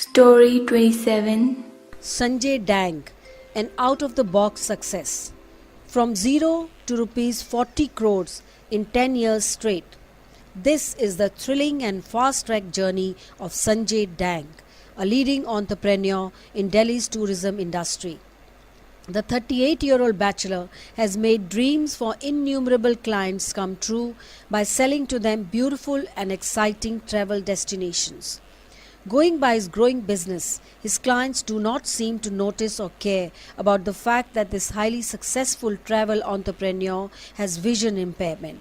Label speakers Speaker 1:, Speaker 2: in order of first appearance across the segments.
Speaker 1: Story 27.
Speaker 2: Sanjay Dang, an out-of-the-box success. From zero to rupees 40 crores in 10 years straight. This is the thrilling and fast-track journey of Sanjay Dang, a leading entrepreneur in Delhi's tourism industry. The 38-year-old bachelor has made dreams for innumerable clients come true by selling to them beautiful and exciting travel destinations. Going by his growing business, his clients do not seem to notice or care about the fact that this highly successful travel entrepreneur has vision impairment.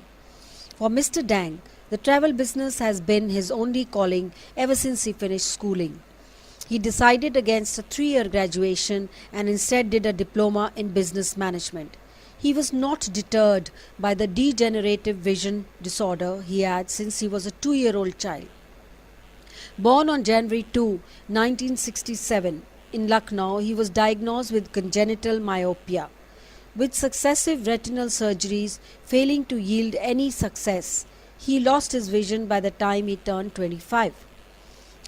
Speaker 2: For Mr. Dang, the travel business has been his only calling ever since he finished schooling. He decided against a 3-year graduation and instead did a diploma in business management. He was not deterred by the degenerative vision disorder he had since he was a 2-year-old child. Born on January 2, 1967, in Lucknow, he was diagnosed with congenital myopia. With successive retinal surgeries failing to yield any success, he lost his vision by the time he turned 25.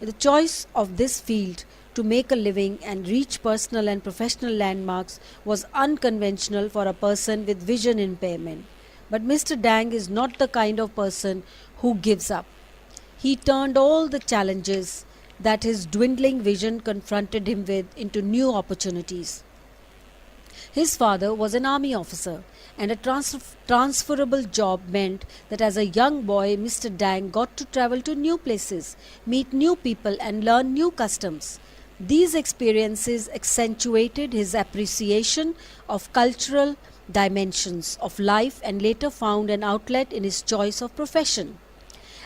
Speaker 2: The choice of this field to make a living and reach personal and professional landmarks was unconventional for a person with vision impairment. But Mr. Dang is not the kind of person who gives up. He turned all the challenges that his dwindling vision confronted him with into new opportunities. His father was an army officer, and a transferable job meant that as a young boy, Mr. Dang got to travel to new places, meet new people, and learn new customs. These experiences accentuated his appreciation of cultural dimensions of life and later found an outlet in his choice of profession.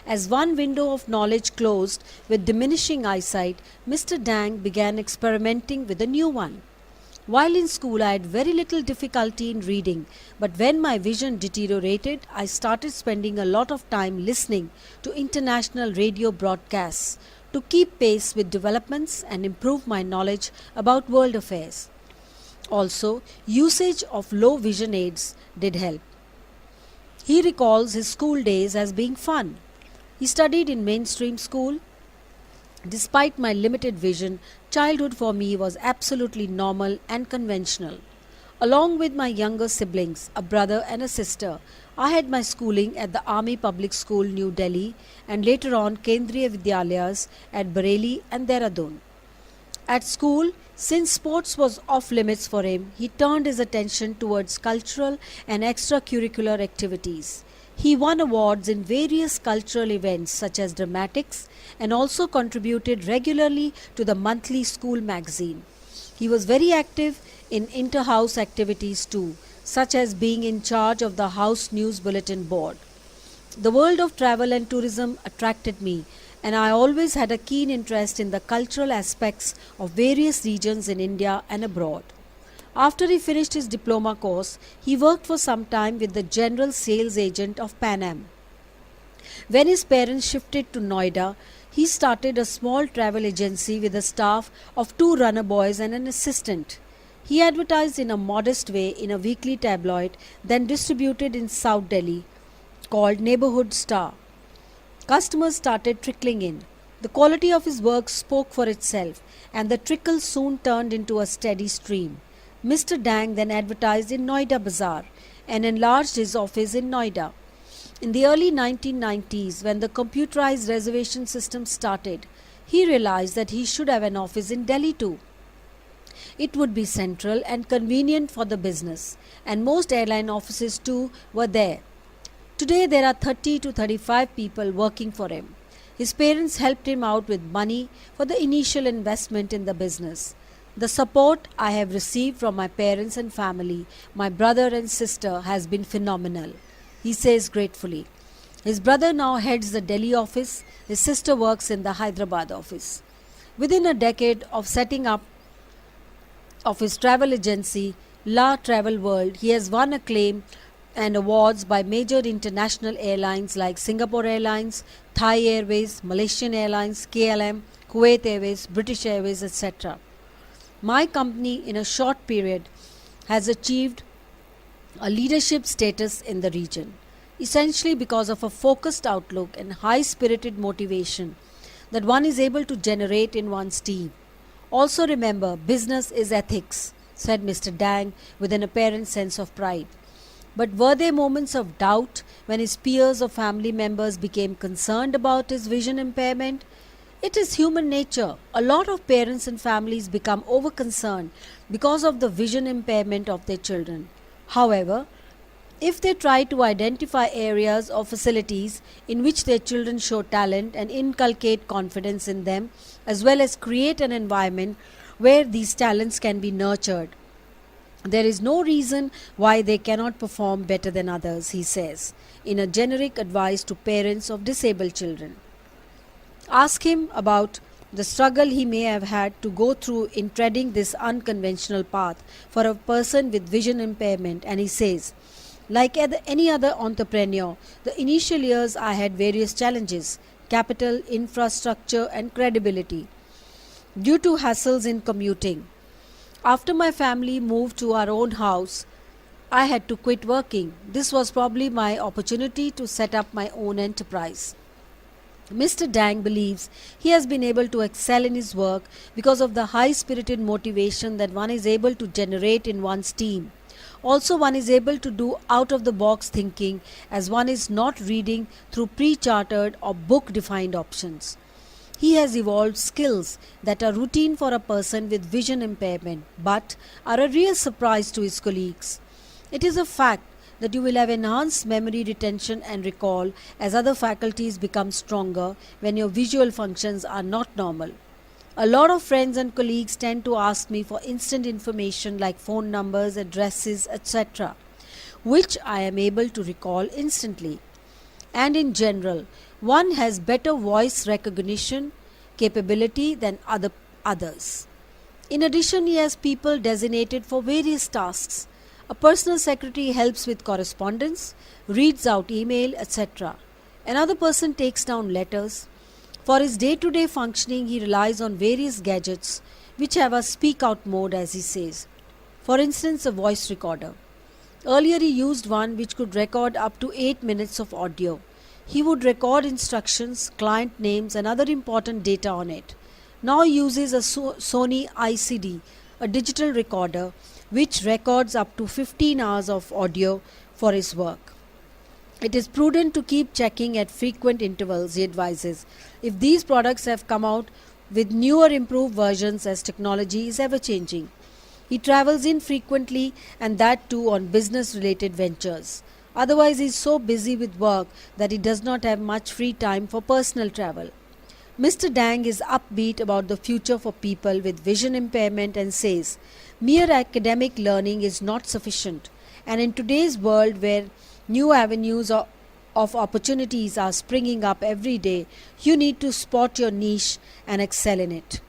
Speaker 2: As one window of knowledge closed with diminishing eyesight, Mr. Dang began experimenting with a new one. While in school, I had very little difficulty in reading, but when my vision deteriorated, I started spending a lot of time listening to international radio broadcasts to keep pace with developments and improve my knowledge about world affairs. Also, usage of low vision aids did help. He recalls his school days as being fun. He studied in mainstream school. Despite my limited vision, childhood for me was absolutely normal and conventional. Along with my younger siblings, a brother and a sister, I had my schooling at the Army Public School, New Delhi, and later on Kendriya Vidyalayas at Bareilly and Dehradun. At school, since sports was off limits for him, he turned his attention towards cultural and extracurricular activities. He won awards in various cultural events such as dramatics and also contributed regularly to the monthly school magazine. He was very active in inter-house activities too, such as being in charge of the House News Bulletin Board. The world of travel and tourism attracted me, and I always had a keen interest in the cultural aspects of various regions in India and abroad. After he finished his diploma course, he worked for some time with the general sales agent of Pan Am. When his parents shifted to Noida, he started a small travel agency with a staff of 2 runner boys and an assistant. He advertised in a modest way in a weekly tabloid, then distributed in South Delhi, called Neighborhood Star. Customers started trickling in. The quality of his work spoke for itself, and the trickle soon turned into a steady stream. Mr. Dang then advertised in Noida Bazaar and enlarged his office in Noida. In the early 1990s, when the computerized reservation system started, he realized that he should have an office in Delhi too. It would be central and convenient for the business, and most airline offices too were there. Today there are 30 to 35 people working for him. His parents helped him out with money for the initial investment in the business. The support I have received from my parents and family, my brother and sister, has been phenomenal, he says gratefully. His brother now heads the Delhi office, his sister works in the Hyderabad office. Within a decade of setting up of his travel agency, La Travel World, he has won acclaim and awards by major international airlines like Singapore Airlines, Thai Airways, Malaysian Airlines, KLM, Kuwait Airways, British Airways, etc. My company in a short period has achieved a leadership status in the region, essentially because of a focused outlook and high-spirited motivation. that one is able to generate in one's team. Also remember, business is ethics, said Mr. Dang with an apparent sense of pride. But were there moments of doubt when his peers or family members became concerned about his vision impairment? It is human nature. A lot of parents and families become over-concerned because of the vision impairment of their children. However, if they try to identify areas or facilities in which their children show talent and inculcate confidence in them, as well as create an environment where these talents can be nurtured, there is no reason why they cannot perform better than others, he says, in a generic advice to parents of disabled children. Ask him about the struggle he may have had to go through in treading this unconventional path for a person with vision impairment, and he says, like any other entrepreneur, the initial years I had various challenges: capital, infrastructure, and credibility, due to hassles in commuting. After my family moved to our own house, I had to quit working. This was probably my opportunity to set up my own enterprise. Mr. Dang believes he has been able to excel in his work because of the high-spirited motivation that one is able to generate in one's team. Also, one is able to do out-of-the-box thinking, as one is not reading through pre-chartered or book-defined options. He has evolved skills that are routine for a person with vision impairment, but are a real surprise to his colleagues. It is a fact that you will have enhanced memory retention and recall as other faculties become stronger when your visual functions are not normal. A lot of friends and colleagues tend to ask me for instant information like phone numbers, addresses, etc., which I am able to recall instantly. And in general, one has better voice recognition capability than others. In addition, he has people designated for various tasks. A personal secretary helps with correspondence, reads out email, etc. Another person takes down letters. For his day-to-day functioning, he relies on various gadgets which have a speak-out mode, as he says. For instance, a voice recorder. Earlier he used one which could record up to 8 minutes of audio. He would record instructions, client names, and other important data on it. Now he uses a Sony ICD, a digital recorder, which records up to 15 hours of audio for his work. It is prudent to keep checking at frequent intervals, he advises, if these products have come out with newer improved versions as technology is ever changing. He travels infrequently, and that too on business related ventures. Otherwise he is so busy with work that he does not have much free time for personal travel. Mr. Dang is upbeat about the future for people with vision impairment and says, mere academic learning is not sufficient, and in today's world where new avenues of opportunities are springing up every day, you need to spot your niche and excel in it.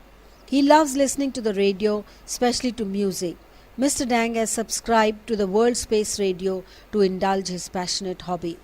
Speaker 2: He loves listening to the radio, especially to music. Mr. Dang has subscribed to the World Space Radio to indulge his passionate hobby.